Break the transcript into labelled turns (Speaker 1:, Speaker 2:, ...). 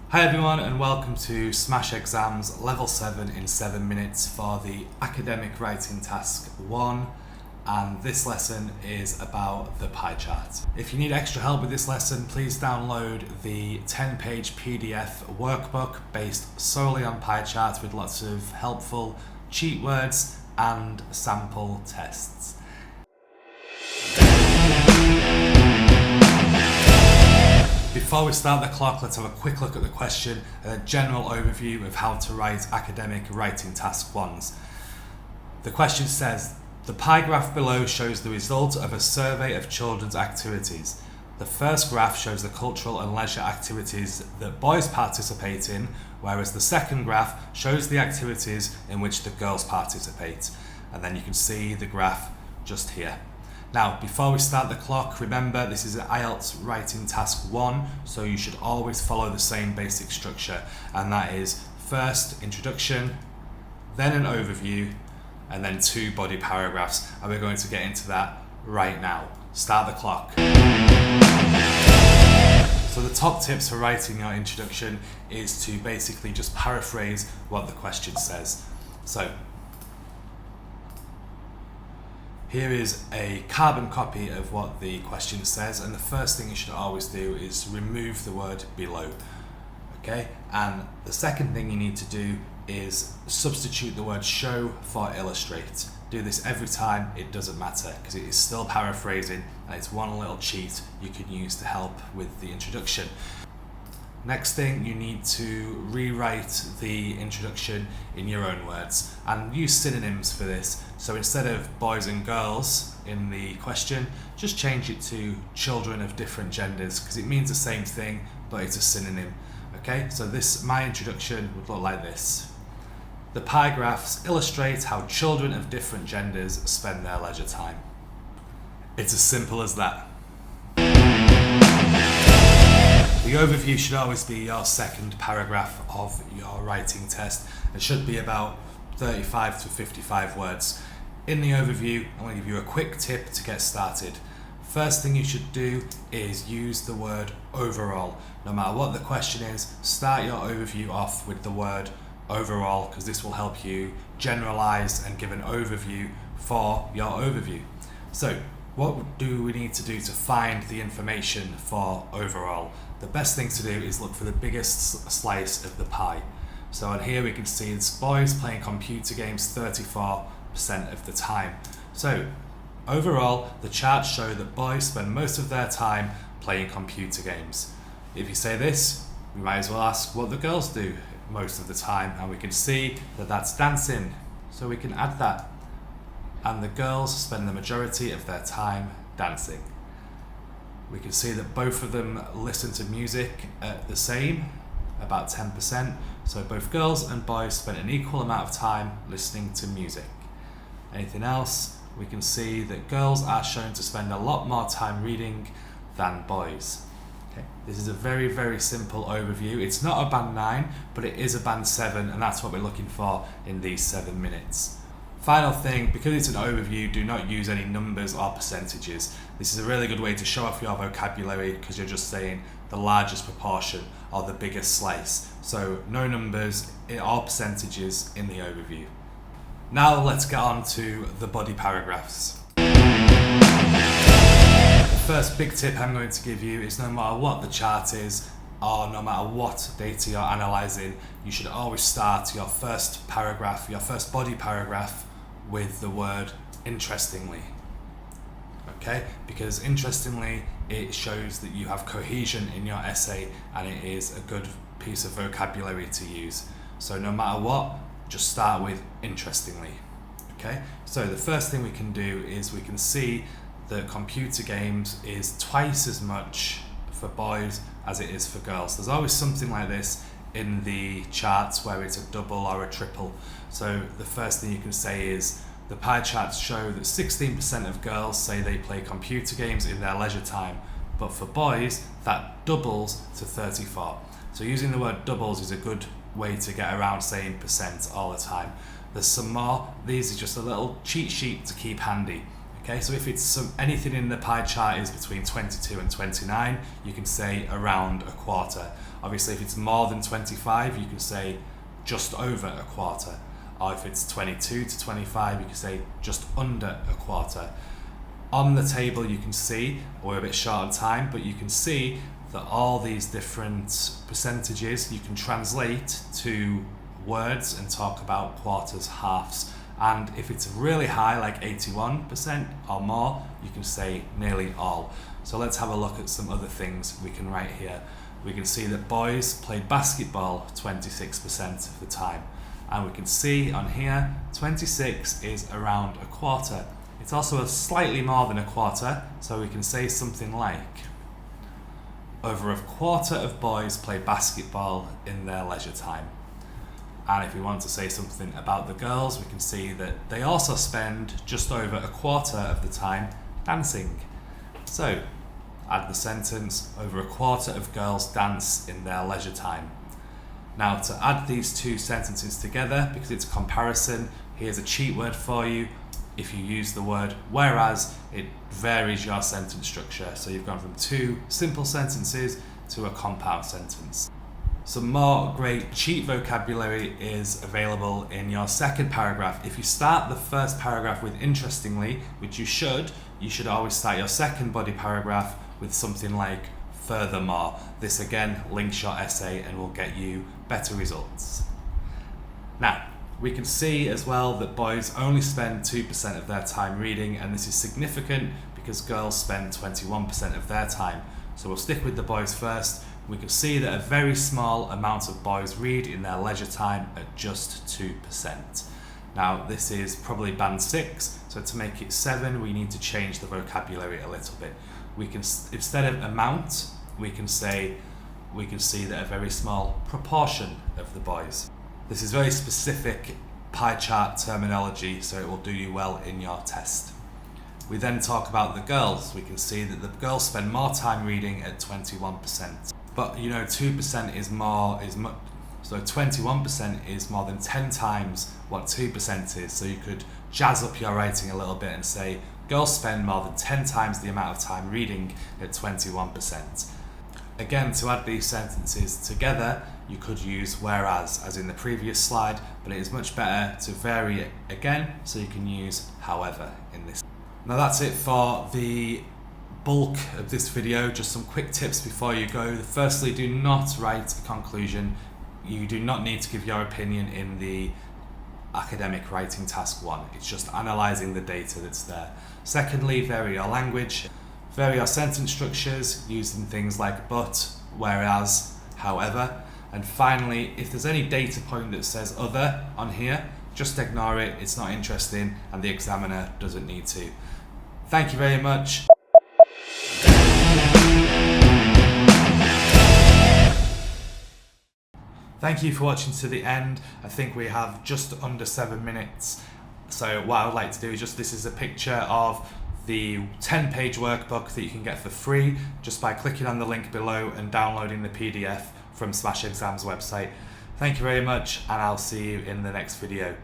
Speaker 1: Hi everyone and welcome to Smash Exams Level 7 in 7 minutes for the Academic Writing Task 1, and this lesson is about the pie chart. If you need extra help with this lesson, please download the 10-page PDF workbook based solely on pie charts with lots of helpful cheat words and sample tests. Before we start the clock, let's have a quick look at the question and a general overview of how to write academic writing task 1s. The question says, the pie graph below shows the result of a survey of children's activities. The first graph shows the cultural and leisure activities that boys participate in, whereas the second graph shows the activities in which the girls participate. And then you can see the graph just here. Now, before we start the clock, remember this is an IELTS Writing Task 1, so you should always follow the same basic structure, and that is first introduction, then an overview, and then 2 body paragraphs, and we're going to get into that right now. Start the clock. So the top tips for writing your introduction is to basically just paraphrase what the question says. So, here is a carbon copy of what the question says, and the first thing you should always do is remove the word below. Okay, and the second thing you need to do is substitute the word show for illustrate. Do this every time, it doesn't matter, because it is still paraphrasing and it's one little cheat you can use to help with the introduction. Next thing, you need to rewrite the introduction in your own words and use synonyms for this. So instead of boys and girls in the question, just change it to children of different genders, because it means the same thing, but it's a synonym. Okay, so my introduction would look like this. The pie graphs illustrate how children of different genders spend their leisure time. It's as simple as that. The overview should always be your second paragraph of your writing test. It should be about 35 to 55 words. In the overview, I'm going to give you a quick tip to get started. First thing you should do is use the word overall. No matter what the question is, start your overview off with the word overall, because this will help you generalize and give an overview for your overview. So, what do we need to do to find the information for overall? The best thing to do is look for the biggest slice of the pie. So on here we can see it's boys playing computer games 34% of the time. So overall, the charts show that boys spend most of their time playing computer games. If you say this, we might as well ask what the girls do most of the time, and we can see that that's dancing. So we can add that. And the girls spend the majority of their time dancing. We can see that both of them listen to music at the same, about 10%. So both girls and boys spend an equal amount of time listening to music. Anything else? We can see that girls are shown to spend a lot more time reading than boys. Okay. This is a very, very simple overview. It's not a band 9, but it is a band 7, and that's what we're looking for in these 7 minutes. Final thing, because it's an overview, do not use any numbers or percentages. This is a really good way to show off your vocabulary, because you're just saying the largest proportion or the biggest slice. So no numbers or percentages in the overview. Now let's get on to the body paragraphs. The first big tip I'm going to give you is no matter what the chart is, or no matter what data you're analysing, you should always start your first paragraph, your first body paragraph, with the word interestingly. Okay? Because interestingly, it shows that you have cohesion in your essay, and it is a good piece of vocabulary to use. So no matter what, just start with interestingly. Okay? So the first thing we can do is we can see that computer games is twice as much for boys as it is for girls. There's always something like this in the charts where it's a double or a triple. So the first thing you can say is the pie charts show that 16% of girls say they play computer games in their leisure time, but for boys that doubles to 34. So using the word doubles is a good way to get around saying percent all the time. There's some more. These are just a little cheat sheet to keep handy. Okay, so if it's anything in the pie chart is between 22 and 29, you can say around a quarter. Obviously, if it's more than 25, you can say just over a quarter. Or if it's 22 to 25, you can say just under a quarter. On the table, you can see, we're a bit short on time, but you can see that all these different percentages you can translate to words and talk about quarters, halves. And if it's really high, like 81% or more, you can say nearly all. So let's have a look at some other things we can write here. We can see that boys played basketball 26% of the time. And we can see on here, 26 is around a quarter. It's also slightly more than a quarter, so we can say something like, over a quarter of boys play basketball in their leisure time. And if we want to say something about the girls, we can see that they also spend just over a quarter of the time dancing. So, add the sentence, over a quarter of girls dance in their leisure time. Now, to add these two sentences together, because it's comparison, here's a cheat word for you. If you use the word whereas, it varies your sentence structure. So you've gone from two simple sentences to a compound sentence. Some more great cheat vocabulary is available in your second paragraph. If you start the first paragraph with interestingly, which you should always start your second body paragraph with something like furthermore. This again links your essay and will get you better results. Now, we can see as well that boys only spend 2% of their time reading, and this is significant because girls spend 21% of their time. So we'll stick with the boys first. We can see that a very small amount of boys read in their leisure time at just 2%. Now, this is probably band 6, so to make it 7, we need to change the vocabulary a little bit. We can, instead of amount, we can see that a very small proportion of the boys. This is very specific pie chart terminology, so it will do you well in your test. We then talk about the girls. We can see that the girls spend more time reading at 21%. But you know, 2% is more, so 21% is more than 10 times what 2% is. So you could jazz up your writing a little bit and say, girls spend more than 10 times the amount of time reading at 21%. Again, to add these sentences together, you could use whereas, as in the previous slide, but it is much better to vary it again, so you can use however in this. Now that's it for the bulk of this video. Just some quick tips before you go. Firstly, do not write a conclusion. You do not need to give your opinion in the Academic Writing Task 1. It's just analysing the data that's there. Secondly, vary your language. Vary your sentence structures using things like but, whereas, however. And finally, if there's any data point that says other on here, just ignore it. It's not interesting and the examiner doesn't need to. Thank you very much. Thank you for watching to the end. I think we have just under 7 minutes. So what I would like to do is this is a picture of the 10-page workbook that you can get for free just by clicking on the link below and downloading the PDF from Smash Exam's website. Thank you very much, and I'll see you in the next video.